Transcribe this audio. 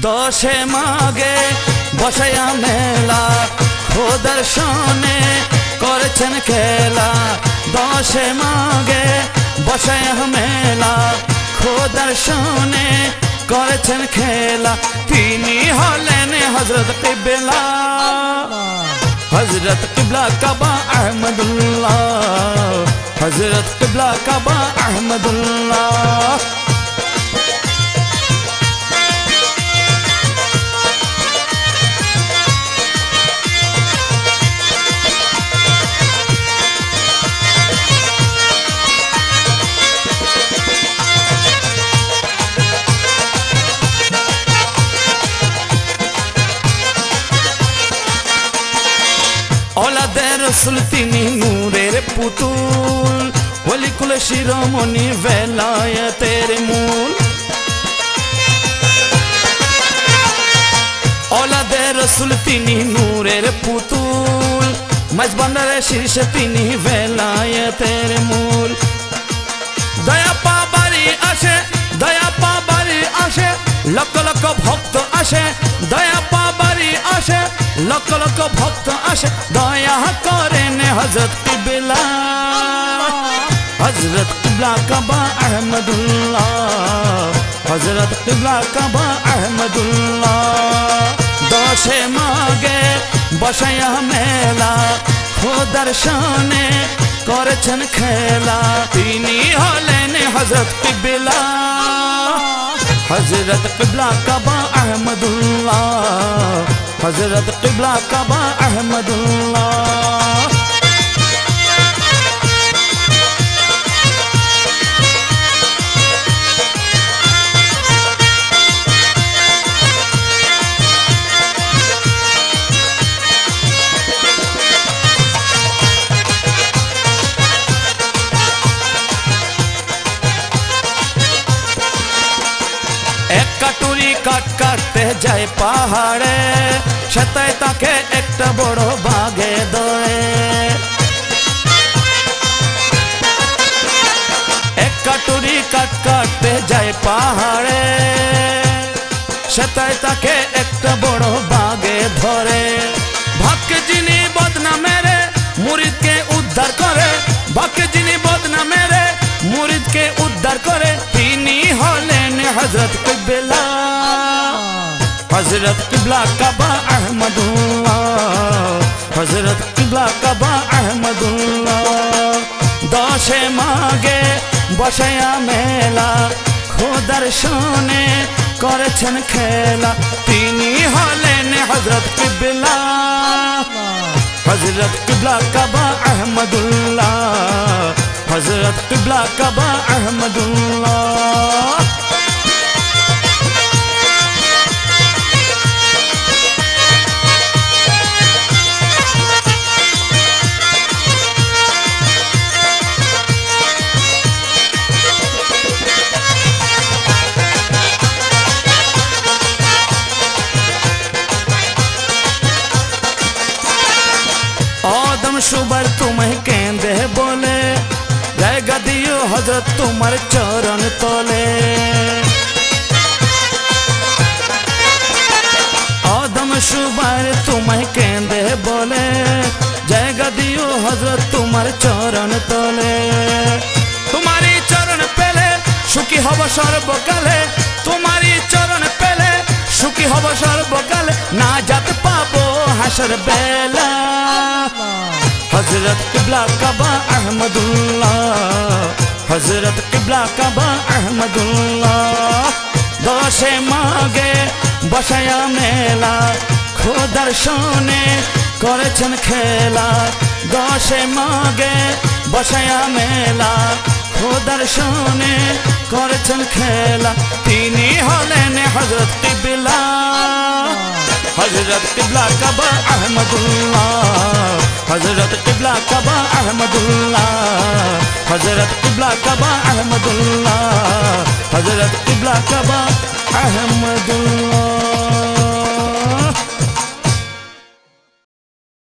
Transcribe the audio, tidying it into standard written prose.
দশে মাগে বসায়া মেলা খোদার শোনে করেছেন খেলা। দশে মাগে বসায়া মেলা খোদার শোনে করেছেন খেলা। তিনি হলেন হযরত কিবলা, হযরত কিবলা কাবা আহমদুল্লাহ, হযরত কিবলা কাবা আহমদুল্লাহ। औलादे रसूल तिनी नूरेर पुतुल, वलिकुल शिरोमणि वेलायतेर मूल। औलादे रसूल तिनी नूरेर पुतुल, मजबान्डारे शीर्षे तिनी वेलायतेर मूल। दया पाबारी आशे, दया पाबारी आशे, लक्ष लक्ष भक्त आशे। दया पाबारी आशे, लक्ष लक्ष भक्त आशे। दया करें हज़रत किबला, हज़रत किबला काबा अहमदुल्लाह, हज़रत किबला काबा अहमदुल्लाह। दशे मागे बसाया मेला খোদার শোনে করেছেন খেলা। তিনি হলেন হযরত কিবলা, हज़रत किबला काबा अहमदुल्लाह, हज़रत किबला काबा अहमदुल्लाह। एक काटुरी काट काटते जाए पहाड़े, সেতায় তাকে একটা বড় বাঘে ধরে। এক কাটুরি কাট কাটতে যায় পাহাড়ে, সেতায় তাকে একটা বড় বাঘে ধরে। ভাগ্যে যিনি বদনা মেরে মুরিদকে উদ্ধার করে, ভাগ্যে যিনি বদনা মেরে মুরিদকে উদ্ধার করে, তিনি হলেন হযরত কিবলা, हज़रत किबला काबा अहमदुल्लाह, हज़रत किबला काबा अहमदुल्लाह। दशे मागे बसाया मेला খোদার শোনে করেছেন খেলা। তিনি হলেন হযরত কিবলা, हज़रत किबला काबा अहमदुल्लाह, हज़रत किबला काबा अहमदुल्लाह। आदम शुबर तुम्हें केंदे बोले, जाएगा दियो हज़रत तुम्हारे चरण तोले। आदम शुबर तुम्हें केंदे बोले, जाएगा दियो हज़रत तुम्हारे चरण तोले। तुम्हारी चरण पेले सुखी हब सर्वकाले, तुम्हारी चरण पेले सुखी हब सर्वकाले। ना जात पाबो हाशर बेला, हज़रत किबला काबा अहमदुल्लाह, हज़रत किबला काबा अहमदुल्लाह। दशे मागे बसाया मेला খোদার শোনে করেছেন খেলা। দশে মাগে বসায়া মেলা খোদার শোনে করেছেন খেলা। তিনি হলেন হযরত কিবলা, हज़रत किबला काबा अहमदुल्लाह, हज़रत किबला काबा अहमदुल्लाह, हज़रत किबला काबा अहमदुल्लाह, हज़रत किबला काबा अहमदुल्लाह।